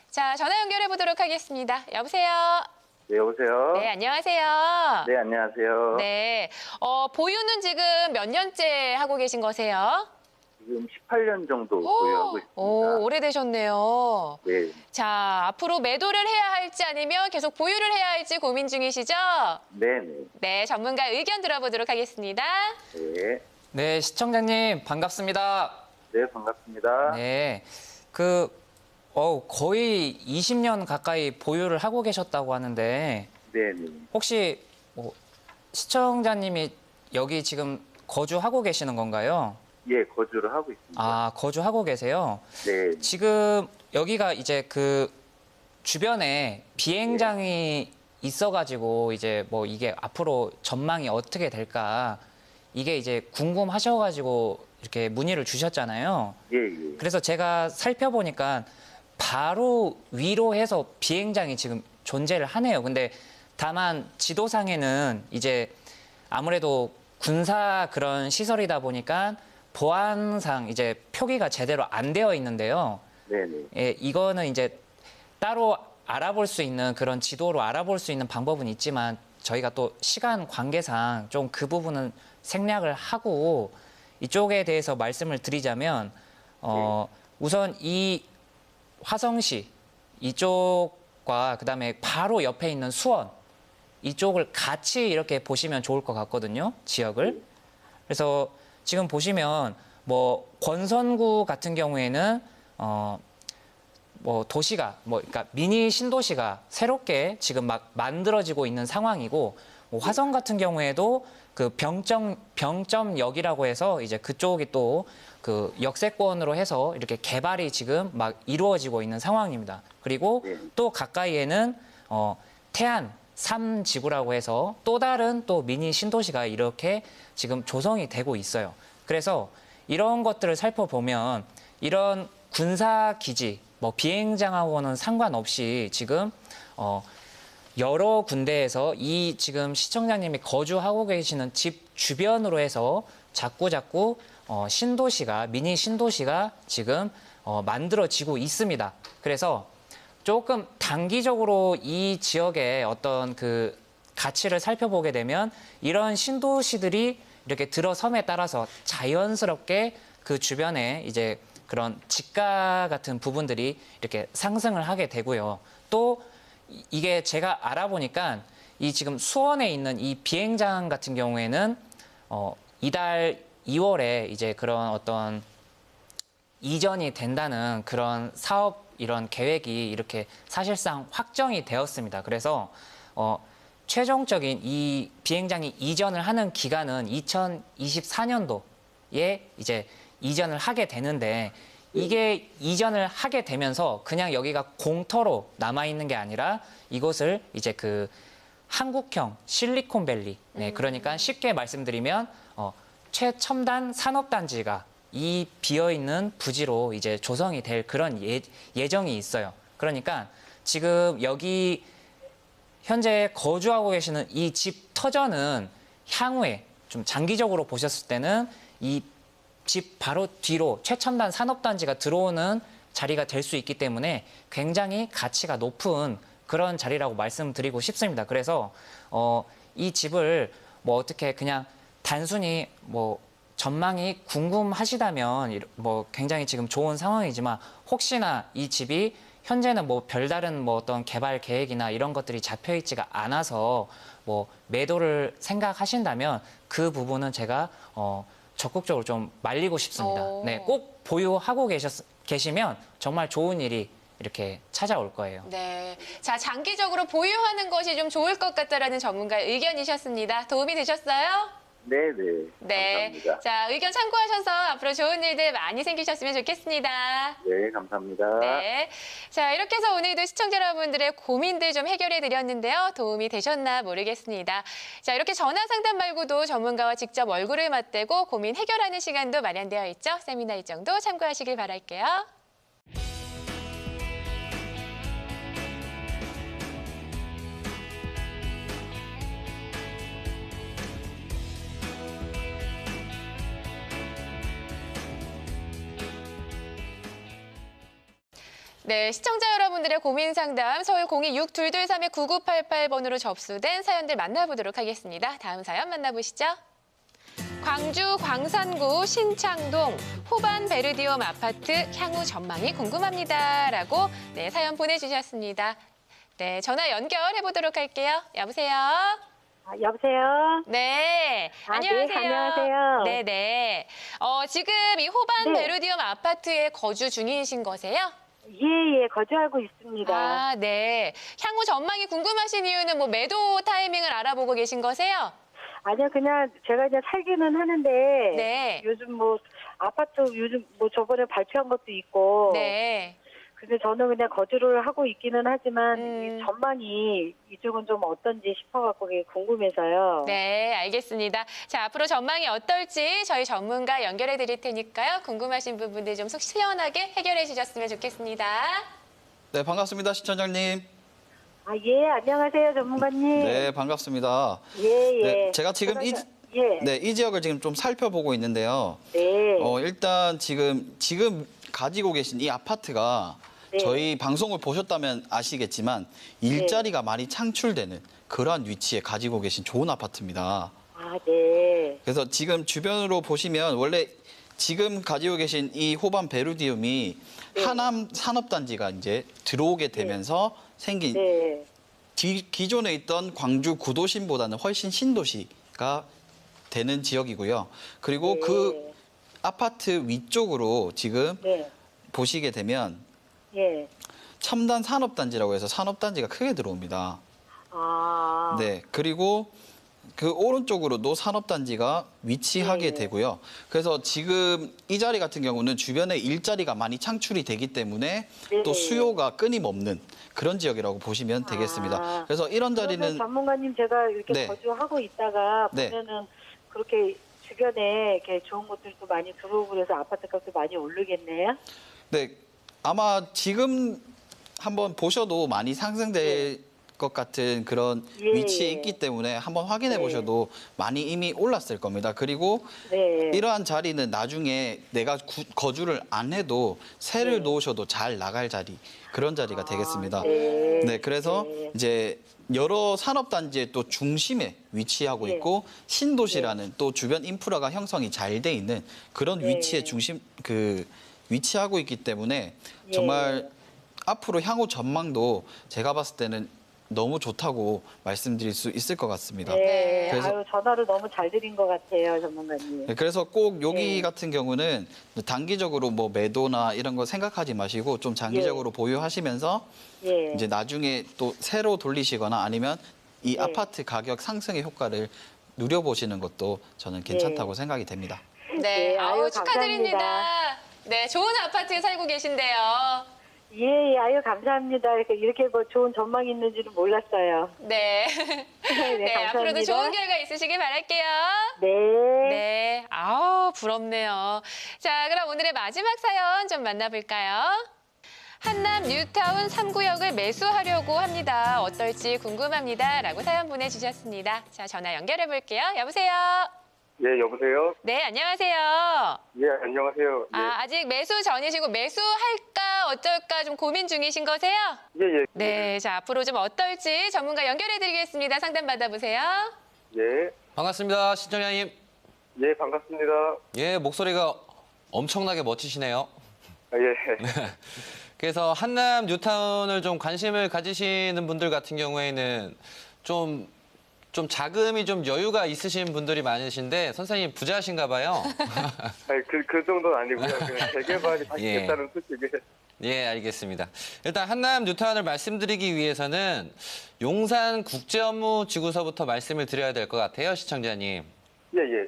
자, 전화 연결해 보도록 하겠습니다. 여보세요? 네, 여보세요? 네, 안녕하세요. 네, 안녕하세요. 네, 보유는 지금 몇 년째 하고 계신 거세요? 지금 18년 정도 보유하고 있습니다. 오, 오래되셨네요. 네, 자, 앞으로 매도를 해야 할지 아니면 계속 보유를 해야 할지 고민 중이시죠? 네, 네. 네, 전문가 의견 들어보도록 하겠습니다. 네, 네, 시청자님 반갑습니다. 네, 반갑습니다. 네, 거의 20년 가까이 보유를 하고 계셨다고 하는데 네, 네. 혹시 뭐 시청자님이 여기 지금 거주하고 계시는 건가요? 예, 거주를 하고 있습니다. 아, 거주하고 계세요? 네, 지금 여기가 이제 그 주변에 비행장이 있어가지고 이제 뭐 이게 앞으로 전망이 어떻게 될까 이게 이제 궁금하셔가지고 이렇게 문의를 주셨잖아요. 예, 예. 그래서 제가 살펴보니까 바로 위로 해서 비행장이 지금 존재를 하네요. 근데 다만 지도상에는 이제 아무래도 군사 그런 시설이다 보니까 보안상 이제 표기가 제대로 안 되어 있는데요. 네, 네. 예, 이거는 이제 따로 알아볼 수 있는 그런 지도로 알아볼 수 있는 방법은 있지만 저희가 또 시간 관계상 좀 그 부분은 생략을 하고 이쪽에 대해서 말씀을 드리자면 우선 이 화성시 이쪽과 그다음에 바로 옆에 있는 수원 이쪽을 같이 이렇게 보시면 좋을 것 같거든요. 지역을. 그래서 지금 보시면 뭐 권선구 같은 경우에는 뭐 도시가 그러니까 미니 신도시가 새롭게 지금 막 만들어지고 있는 상황이고 뭐 화성 같은 경우에도 그 병점역이라고 해서 이제 그쪽이 또 그 역세권으로 해서 이렇게 개발이 지금 막 이루어지고 있는 상황입니다. 그리고 또 가까이에는 태안 3지구라고 해서 또 다른 또 미니 신도시가 이렇게 지금 조성이 되고 있어요. 그래서 이런 것들을 살펴보면 이런 군사기지, 뭐 비행장하고는 상관없이 지금 여러 군데에서 이 지금 시청자님이 거주하고 계시는 집 주변으로 해서 자꾸 신도시가, 미니 신도시가 지금 만들어지고 있습니다. 그래서 조금 단기적으로 이 지역의 어떤 그 가치를 살펴보게 되면 이런 신도시들이 이렇게 들어섬에 따라서 자연스럽게 그 주변에 이제 그런 집가 같은 부분들이 이렇게 상승을 하게 되고요. 또 이게 제가 알아보니까 이 지금 수원에 있는 이 비행장 같은 경우에는 이달 2월에 이제 그런 어떤 이전이 된다는 그런 사업 이런 계획이 이렇게 사실상 확정이 되었습니다. 그래서 최종적인 이 비행장이 이전을 하는 기간은 2024년도에 이제 이전을 하게 되는데 이게 이전을 하게 되면서 그냥 여기가 공터로 남아있는 게 아니라 이곳을 이제 그 한국형 실리콘밸리, 네, 그러니까 쉽게 말씀드리면 최첨단 산업단지가 이 비어있는 부지로 이제 조성이 될 그런 예정이 있어요. 그러니까 지금 여기 현재 거주하고 계시는 이 집 터전은 향후에 좀 장기적으로 보셨을 때는 이 집 바로 뒤로 최첨단 산업단지가 들어오는 자리가 될 수 있기 때문에 굉장히 가치가 높은 그런 자리라고 말씀드리고 싶습니다. 그래서 이 집을 뭐 어떻게 그냥 단순히 뭐 전망이 궁금하시다면 뭐 굉장히 지금 좋은 상황이지만 혹시나 이 집이 현재는 뭐 별다른 뭐 어떤 개발 계획이나 이런 것들이 잡혀 있지가 않아서 뭐 매도를 생각하신다면 그 부분은 제가 적극적으로 좀 말리고 싶습니다. 네, 꼭 보유하고 계시면 정말 좋은 일이 이렇게 찾아올 거예요. 네. 자, 장기적으로 보유하는 것이 좀 좋을 것 같다라는 전문가의 의견이셨습니다. 도움이 되셨어요? 네네. 네. 감사합니다. 자, 의견 참고하셔서 앞으로 좋은 일들 많이 생기셨으면 좋겠습니다. 네, 감사합니다. 네. 자, 이렇게 해서 오늘도 시청자 여러분들의 고민들 좀 해결해 드렸는데요. 도움이 되셨나 모르겠습니다. 자, 이렇게 전화 상담 말고도 전문가와 직접 얼굴을 맞대고 고민 해결하는 시간도 마련되어 있죠. 세미나 일정도 참고하시길 바랄게요. 네, 시청자 여러분들의 고민 상담 서울 026223-9988번으로 접수된 사연들 만나보도록 하겠습니다. 다음 사연 만나보시죠. 광주 광산구 신창동 호반 베르디움 아파트 향후 전망이 궁금합니다라고 네, 사연 보내주셨습니다. 네, 전화 연결해 보도록 할게요. 여보세요. 여보세요? 네, 안녕하세요. 네, 안녕하세요. 네네. 지금 이 호반 네. 베르디움 아파트에 거주 중이신 거세요? 예, 거주하고 있습니다. 아, 네. 향후 전망이 궁금하신 이유는 뭐 매도 타이밍을 알아보고 계신 거세요? 아니요, 그냥 제가 이제 살기는 하는데 네. 요즘 뭐 아파트 요즘 뭐 저번에 발표한 것도 있고 네. 근데 저는 그냥 거주를 하고 있기는 하지만 음. 이 전망이 이쪽은 좀 어떤지 싶어갖고 그게 궁금해서요. 네, 알겠습니다. 자, 앞으로 전망이 어떨지 저희 전문가 연결해 드릴 테니까요. 궁금하신 부분들 좀 속 시원하게 해결해 주셨으면 좋겠습니다. 네, 반갑습니다, 시청자님. 예, 안녕하세요, 전문가님. 네, 반갑습니다. 예. 네, 제가 지금 예. 네. 이 지역을 지금 좀 살펴보고 있는데요. 일단 지금 가지고 계신 이 아파트가 네. 저희 방송을 보셨다면 아시겠지만 일자리가 많이 창출되는 그러한 위치에 가지고 계신 좋은 아파트입니다. 네. 그래서 지금 주변으로 보시면 원래 지금 가지고 계신 이 호반 베르디움이 하남 산업단지가 이제 들어오게 되면서 생긴 네. 기존에 있던 광주 구도심보다는 훨씬 신도시가 되는 지역이고요. 그리고 그 아파트 위쪽으로 지금 네. 보시게 되면 예. 첨단 산업단지라고 해서 산업단지가 크게 들어옵니다. 아. 네. 그리고 그 오른쪽으로도 산업단지가 위치하게 네. 되고요. 그래서 지금 이 자리 같은 경우는 주변에 일자리가 많이 창출이 되기 때문에 네. 또 수요가 끊임없는 그런 지역이라고 보시면 되겠습니다. 아, 그래서 이런 그러면 자리는 전문가님 제가 이렇게 네. 거주하고 있다가 네. 보면은 그렇게 주변에 이렇게 좋은 곳들도 많이 들어오고 그래서 아파트 값도 많이 오르겠네요. 네, 아마 지금 한번 보셔도 많이 상승될 것 같은 그런 예, 위치에 예. 있기 때문에 한번 확인해 네. 보셔도 많이 이미 올랐을 겁니다. 그리고 네. 이러한 자리는 나중에 내가 거주를 안 해도 새를 네. 놓으셔도 잘 나갈 자리, 그런 자리가 되겠습니다. 네. 네, 그래서 네. 이제 여러 산업단지의 또 중심에 위치하고 네. 있고 신도시라는 또 주변 인프라가 형성이 잘 돼 있는 그런 네. 위치에 중심 위치하고 있기 때문에 예. 정말 앞으로 향후 전망도 제가 봤을 때는 너무 좋다고 말씀드릴 수 있을 것 같습니다. 네. 그래서- 아유, 전화를 너무 잘 드린 것 같아요, 전문가님. 네, 그래서 꼭 여기 네. 같은 경우는 단기적으로 뭐 매도나 이런 거 생각하지 마시고 좀 장기적으로 보유하시면서 예. 이제 나중에 또 새로 돌리시거나 아니면 이 네. 아파트 가격 상승의 효과를 누려보시는 것도 저는 괜찮다고 생각이 됩니다. 네, 네, 아유 아유, 축하드립니다. 네, 좋은 아파트에 살고 계신데요. 예, 예, 아유, 감사합니다. 이렇게 뭐 좋은 전망이 있는 줄은 몰랐어요. 네. 네, 네, 앞으로도 감사합니다. 좋은 결과 있으시길 바랄게요. 네. 네, 아우 부럽네요. 자, 그럼 오늘의 마지막 사연 좀 만나볼까요? 한남 뉴타운 3구역을 매수하려고 합니다. 어떨지 궁금합니다. 라고 사연 보내주셨습니다. 자, 전화 연결해 볼게요. 여보세요? 예, 여보세요? 네, 안녕하세요. 예, 안녕하세요. 예, 아직 매수 전이시고 매수할까 어쩔까 좀 고민 중이신 거세요? 예, 예. 네, 자, 앞으로 좀 어떨지 전문가 연결해 드리겠습니다. 상담 받아보세요. 예, 반갑습니다, 신청자님. 예, 반갑습니다. 예, 목소리가 엄청나게 멋지시네요. 아, 예. 그래서 한남 뉴타운을 좀 관심을 가지시는 분들 같은 경우에는 좀 자금이 좀 여유가 있으신 분들이 많으신데 선생님 부자신가 봐요. 아니, 그 정도는 아니고요. 그냥 재개발이 다시 예. 됐다는 소식에. 예, 알겠습니다. 일단 한남 뉴타운을 말씀드리기 위해서는 용산 국제업무지구서부터 말씀을 드려야 될 것 같아요, 시청자님. 예, 예.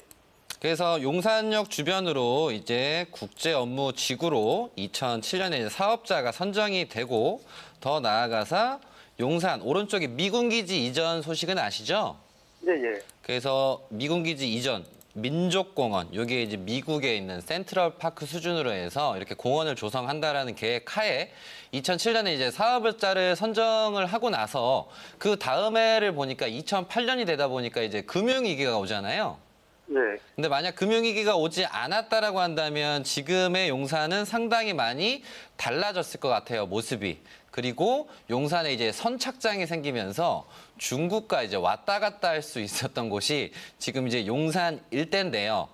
그래서 용산역 주변으로 이제 국제업무지구로 2007년에 이제 사업자가 선정이 되고 더 나아가서 용산 오른쪽에 미군기지 이전 소식은 아시죠? 예, 예. 그래서 미군기지 이전 민족공원, 여기에 이제 미국에 있는 센트럴파크 수준으로 해서 이렇게 공원을 조성한다라는 계획 하에 2007년에 이제 사업자를 선정을 하고 나서 그 다음 해를 보니까 2008년이 되다 보니까 이제 금융위기가 오잖아요. 예. 근데 만약 금융위기가 오지 않았다라고 한다면 지금의 용산은 상당히 많이 달라졌을 것 같아요, 모습이. 그리고 용산에 이제 선착장이 생기면서 중국과 이제 왔다 갔다 할 수 있었던 곳이 지금 이제 용산 일대인데요.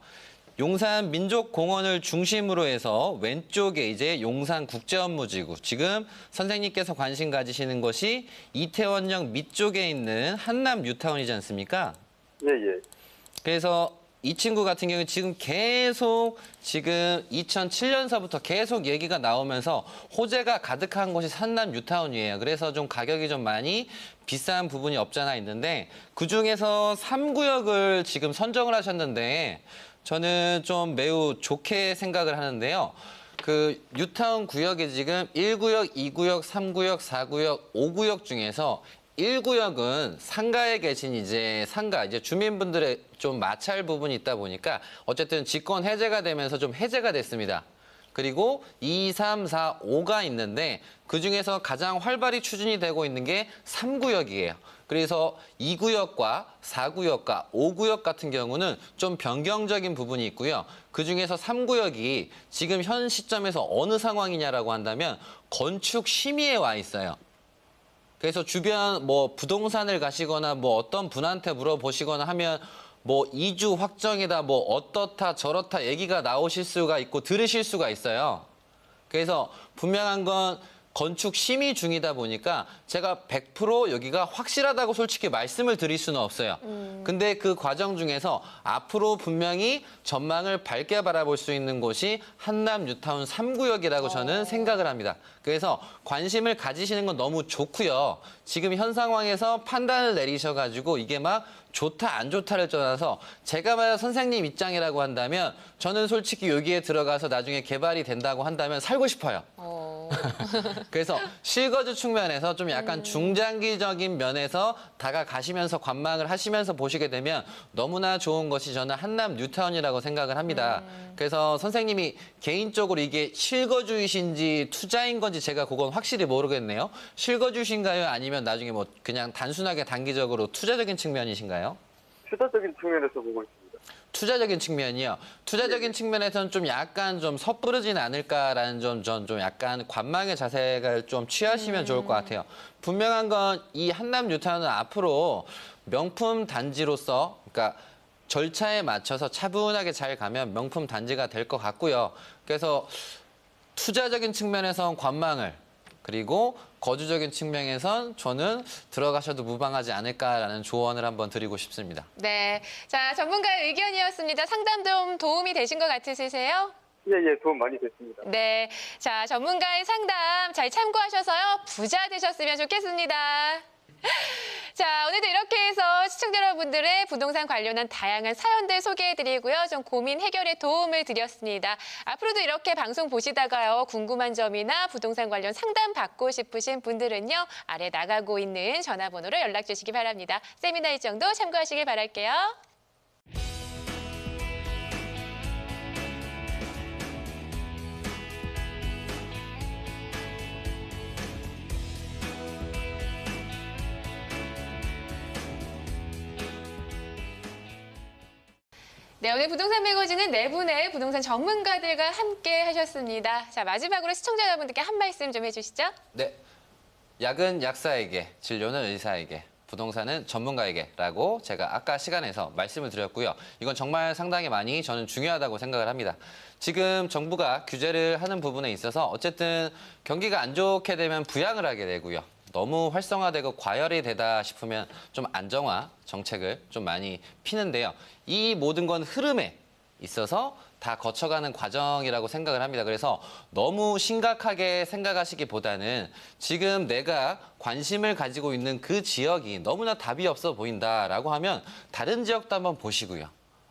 용산 민족공원을 중심으로 해서 왼쪽에 이제 용산 국제업무지구. 지금 선생님께서 관심 가지시는 것이 이태원역 밑쪽에 있는 한남 뉴타운이지 않습니까? 예, 예. 그래서 이 친구 같은 경우는 지금 계속 지금 2007년서부터 계속 얘기가 나오면서 호재가 가득한 곳이 한남 뉴타운이에요. 그래서 좀 가격이 좀 많이 비싼 부분이 없잖아 있는데 그중에서 3구역을 지금 선정을 하셨는데 저는 좀 매우 좋게 생각을 하는데요. 그 뉴타운 구역에 지금 1구역, 2구역, 3구역, 4구역, 5구역 중에서 1구역은 상가에 계신 이제 주민분들의 좀 마찰 부분이 있다 보니까 어쨌든 직권 해제가 되면서 좀 해제가 됐습니다. 그리고 2, 3, 4, 5가 있는데 그중에서 가장 활발히 추진이 되고 있는 게 3구역이에요. 그래서 2구역과 4구역과 5구역 같은 경우는 좀 변경적인 부분이 있고요. 그중에서 3구역이 지금 현 시점에서 어느 상황이냐라고 한다면 건축 심의에 와 있어요. 그래서 주변 뭐 부동산을 가시거나 뭐 어떤 분한테 물어보시거나 하면 뭐 이주 확정이다 뭐 어떻다 저렇다 얘기가 나오실 수가 있고 들으실 수가 있어요. 그래서 분명한 건 건축 심의 중이다 보니까 제가 100% 여기가 확실하다고 솔직히 말씀을 드릴 수는 없어요. 근데 그 과정 중에서 앞으로 분명히 전망을 밝게 바라볼 수 있는 곳이 한남 뉴타운 3구역이라고 저는 생각을 합니다. 그래서 관심을 가지시는 건 너무 좋고요. 지금 현 상황에서 판단을 내리셔가지고 이게 막 좋다 안 좋다를 떠나서 제가 만약 선생님 입장이라고 한다면 저는 솔직히 여기에 들어가서 나중에 개발이 된다고 한다면 살고 싶어요. 그래서 실거주 측면에서 좀 약간 중장기적인 면에서 다가가시면서 관망을 하시면서 보시게 되면 너무나 좋은 것이 저는 한남 뉴타운이라고 생각을 합니다. 그래서 선생님이 개인적으로 이게 실거주이신지 투자인 건지 제가 그건 확실히 모르겠네요. 실거주신가요? 아니면 나중에 뭐 그냥 단순하게 단기적으로 투자적인 측면이신가요? 투자적인 측면에서 보고 있습니다. 투자적인 측면이요. 투자적인 측면에서는 좀 약간 좀 섣부르진 않을까라는 좀 약간 관망의 자세가 좀 취하시면 좋을 것 같아요. 분명한 건 이 한남 뉴타운은 앞으로 명품 단지로서 그러니까 절차에 맞춰서 차분하게 잘 가면 명품 단지가 될 것 같고요. 그래서 투자적인 측면에선 관망을 그리고 거주적인 측면에선 저는 들어가셔도 무방하지 않을까라는 조언을 한번 드리고 싶습니다. 네. 자, 전문가의 의견이었습니다. 상담 좀 도움이 되신 것 같으세요? 예, 도움 많이 됐습니다. 네. 자, 전문가의 상담 잘 참고하셔서요. 부자 되셨으면 좋겠습니다. 자, 오늘도 이렇게 해서 시청자 여러분들의 부동산 관련한 다양한 사연들 소개해드리고요. 좀 고민 해결에 도움을 드렸습니다. 앞으로도 이렇게 방송 보시다가요. 궁금한 점이나 부동산 관련 상담 받고 싶으신 분들은요. 아래 나가고 있는 전화번호로 연락 주시기 바랍니다. 세미나 일정도 참고하시길 바랄게요. 네, 오늘 부동산 매거진은 네 분의 부동산 전문가들과 함께 하셨습니다. 자, 마지막으로 시청자 여러분들께 한 말씀 좀 해주시죠. 네. 약은 약사에게, 진료는 의사에게, 부동산은 전문가에게라고 제가 아까 시간에서 말씀을 드렸고요. 이건 정말 상당히 많이 저는 중요하다고 생각을 합니다. 지금 정부가 규제를 하는 부분에 있어서 어쨌든 경기가 안 좋게 되면 부양을 하게 되고요. 너무 활성화되고 과열이 되다 싶으면 좀 안정화 정책을 좀 많이 피는데요. 이 모든 건 흐름에 있어서 다 거쳐가는 과정이라고 생각을 합니다. 그래서 너무 심각하게 생각하시기보다는 지금 내가 관심을 가지고 있는 그 지역이 너무나 답이 없어 보인다라고 하면 다른 지역도 한번 보시고요.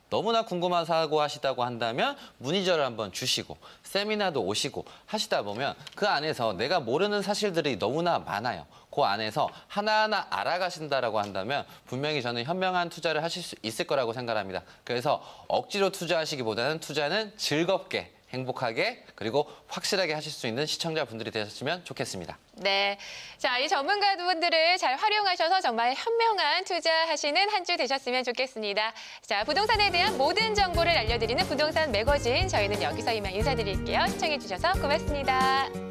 너무나 궁금하다고 하시다고 한다면 문의자를 한번 주시고 세미나도 오시고 하시다 보면 그 안에서 내가 모르는 사실들이 너무나 많아요. 그 안에서 하나하나 알아가신다라고 한다면 분명히 저는 현명한 투자를 하실 수 있을 거라고 생각합니다. 그래서 억지로 투자하시기보다는 투자는 즐겁게 행복하게 그리고 확실하게 하실 수 있는 시청자분들이 되셨으면 좋겠습니다. 네, 자, 이 전문가분들을 잘 활용하셔서 정말 현명한 투자하시는 한 주 되셨으면 좋겠습니다. 자, 부동산에 대한 모든 정보를 알려드리는 부동산 매거진 저희는 여기서 이만 인사드릴게요. 시청해주셔서 고맙습니다.